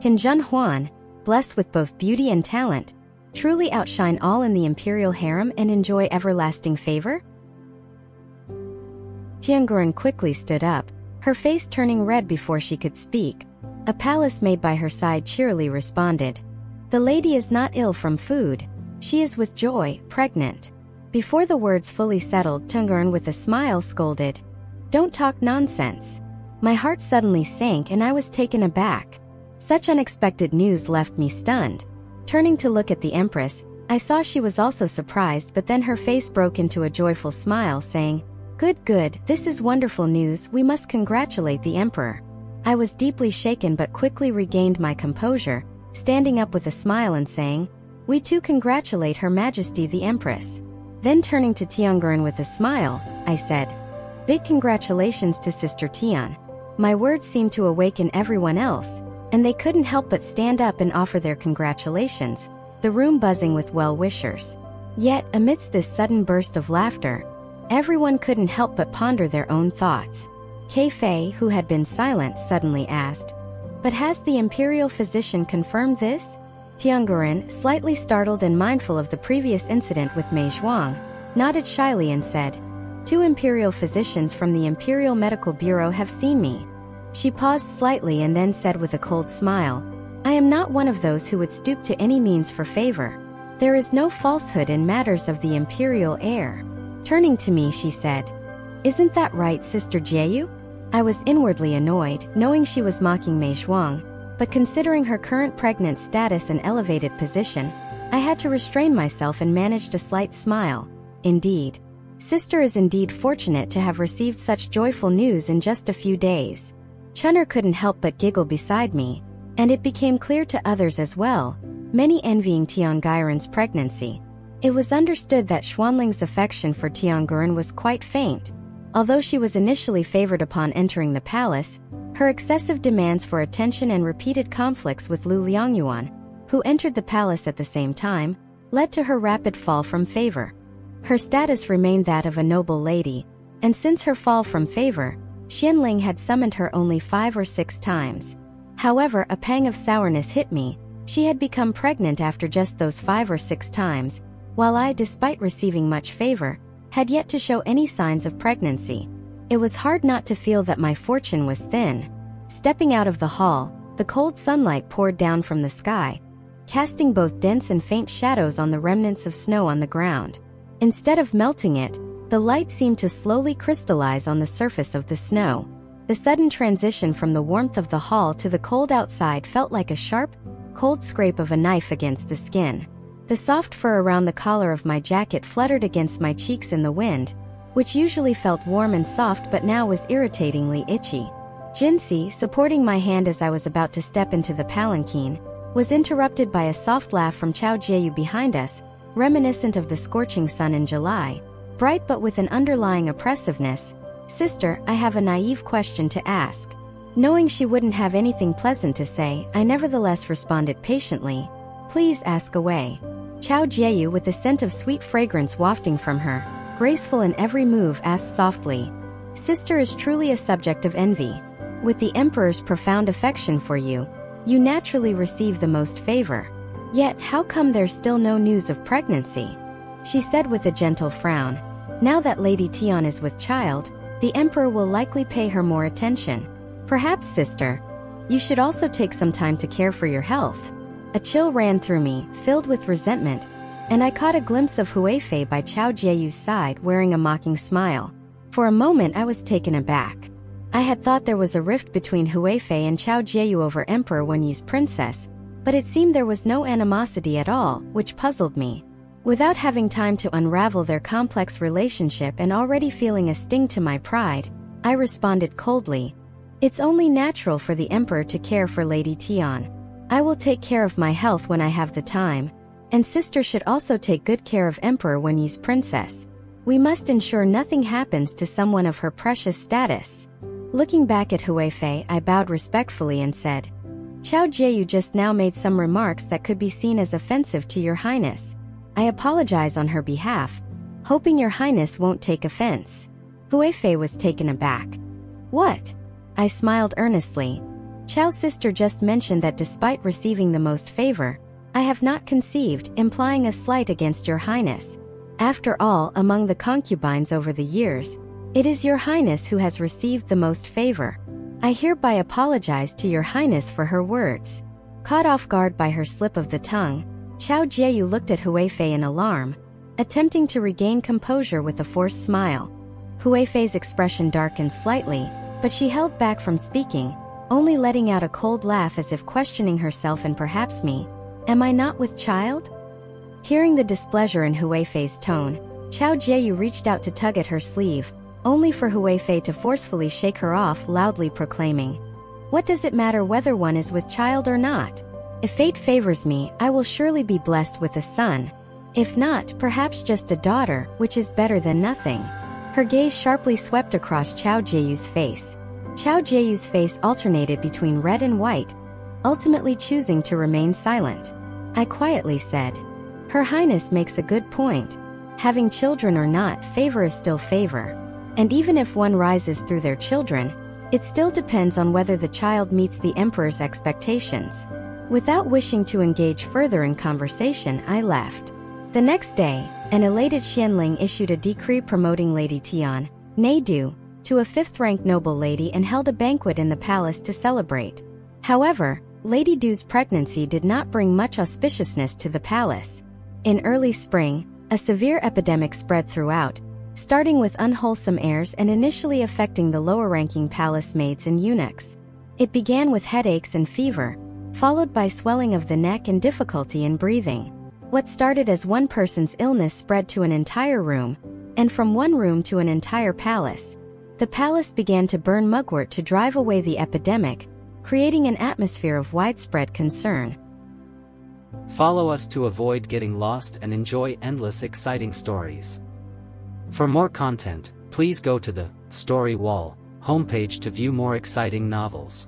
Can Zhen Huan, blessed with both beauty and talent, truly outshine all in the imperial harem and enjoy everlasting favor? Tianguren quickly stood up, her face turning red before she could speak. A palace maid by her side cheerily responded. The lady is not ill from food. She is with joy, pregnant. Before the words fully settled, Tianguren with a smile scolded. Don't talk nonsense. My heart suddenly sank and I was taken aback. Such unexpected news left me stunned. Turning to look at the Empress, I saw she was also surprised, but then her face broke into a joyful smile, saying, Good, good, this is wonderful news, we must congratulate the Emperor. I was deeply shaken but quickly regained my composure, standing up with a smile and saying, We too congratulate Her Majesty the Empress. Then turning to Tianguren with a smile, I said, Big congratulations to Sister Tian. My words seemed to awaken everyone else, and they couldn't help but stand up and offer their congratulations, the room buzzing with well-wishers. Yet, amidst this sudden burst of laughter, everyone couldn't help but ponder their own thoughts. Kei Fei, who had been silent, suddenly asked, But has the imperial physician confirmed this? Tianguren, slightly startled and mindful of the previous incident with Mei Zhuang, nodded shyly and said, 2 imperial physicians from the Imperial Medical Bureau have seen me. She paused slightly and then said with a cold smile, I am not one of those who would stoop to any means for favor. There is no falsehood in matters of the imperial heir. Turning to me, she said, Isn't that right, Sister Jieyu? I was inwardly annoyed, knowing she was mocking Mei Zhuang, but considering her current pregnant status and elevated position, I had to restrain myself and managed a slight smile. Indeed, Sister is indeed fortunate to have received such joyful news in just a few days. Chun'er couldn't help but giggle beside me, and it became clear to others as well, many envying Tianguren's pregnancy. It was understood that Xuanling's affection for Tianguren was quite faint. Although she was initially favored upon entering the palace, her excessive demands for attention and repeated conflicts with Lu Liangyuan, who entered the palace at the same time, led to her rapid fall from favor. Her status remained that of a noble lady, and since her fall from favor, Xianling had summoned her only 5 or 6 times. However, a pang of sourness hit me. She had become pregnant after just those 5 or 6 times, while I, despite receiving much favor, had yet to show any signs of pregnancy. It was hard not to feel that my fortune was thin. Stepping out of the hall, the cold sunlight poured down from the sky, casting both dense and faint shadows on the remnants of snow on the ground. Instead of melting it, the light seemed to slowly crystallize on the surface of the snow. The sudden transition from the warmth of the hall to the cold outside felt like a sharp, cold scrape of a knife against the skin. The soft fur around the collar of my jacket fluttered against my cheeks in the wind, which usually felt warm and soft but now was irritatingly itchy. Jinxi, supporting my hand as I was about to step into the palanquin, was interrupted by a soft laugh from Chao Jieyu behind us, reminiscent of the scorching sun in July, bright but with an underlying oppressiveness. Sister, I have a naive question to ask. Knowing she wouldn't have anything pleasant to say, I nevertheless responded patiently, Please ask away. Chao Jieyu, with a scent of sweet fragrance wafting from her, graceful in every move, asked softly, Sister is truly a subject of envy. With the Emperor's profound affection for you, you naturally receive the most favor. Yet, how come there's still no news of pregnancy? She said with a gentle frown. Now that Lady Tian is with child, the Emperor will likely pay her more attention. Perhaps, Sister, you should also take some time to care for your health. A chill ran through me, filled with resentment, and I caught a glimpse of Huifei by Chao Jieyu's side wearing a mocking smile. For a moment I was taken aback. I had thought there was a rift between Huifei and Chao Jieyu over Emperor Wenyi's princess, but it seemed there was no animosity at all, which puzzled me. Without having time to unravel their complex relationship and already feeling a sting to my pride, I responded coldly, It's only natural for the Emperor to care for Lady Tian. I will take care of my health when I have the time, and Sister should also take good care of Emperor Wenyi's princess. We must ensure nothing happens to someone of her precious status. Looking back at Huifei, I bowed respectfully and said, Chao Jieyu just now made some remarks that could be seen as offensive to Your Highness. I apologize on her behalf, hoping Your Highness won't take offense. Huifei was taken aback. What? I smiled earnestly. Chao Chao's sister just mentioned that despite receiving the most favor, I have not conceived, implying a slight against your highness. After all, among the concubines over the years, it is your highness who has received the most favor. I hereby apologize to your highness for her words. Caught off guard by her slip of the tongue, Chao Jieyu looked at Huifei in alarm, attempting to regain composure with a forced smile. Huifei's expression darkened slightly, but she held back from speaking, only letting out a cold laugh as if questioning herself and perhaps me. Am I not with child? Hearing the displeasure in Huifei's tone, Chao Jieyu reached out to tug at her sleeve, only for Huifei to forcefully shake her off, loudly proclaiming, "What does it matter whether one is with child or not? If fate favors me, I will surely be blessed with a son. If not, perhaps just a daughter, which is better than nothing." Her gaze sharply swept across Chao Jieyu's face. Chao Jieyu's face alternated between red and white, ultimately choosing to remain silent. I quietly said, "Her Highness makes a good point. Having children or not, favor is still favor. And even if one rises through their children, it still depends on whether the child meets the emperor's expectations." Without wishing to engage further in conversation, I left. The next day, an elated Xianling issued a decree promoting Lady Tian, née Du, to a fifth-rank noble lady and held a banquet in the palace to celebrate. However, Lady Du's pregnancy did not bring much auspiciousness to the palace. In early spring, a severe epidemic spread throughout, starting with unwholesome airs and initially affecting the lower-ranking palace maids and eunuchs. It began with headaches and fever, followed by swelling of the neck and difficulty in breathing. What started as one person's illness spread to an entire room, and from one room to an entire palace. The palace began to burn mugwort to drive away the epidemic, creating an atmosphere of widespread concern. Follow us to avoid getting lost and enjoy endless exciting stories. For more content, please go to the Story Wall homepage to view more exciting novels.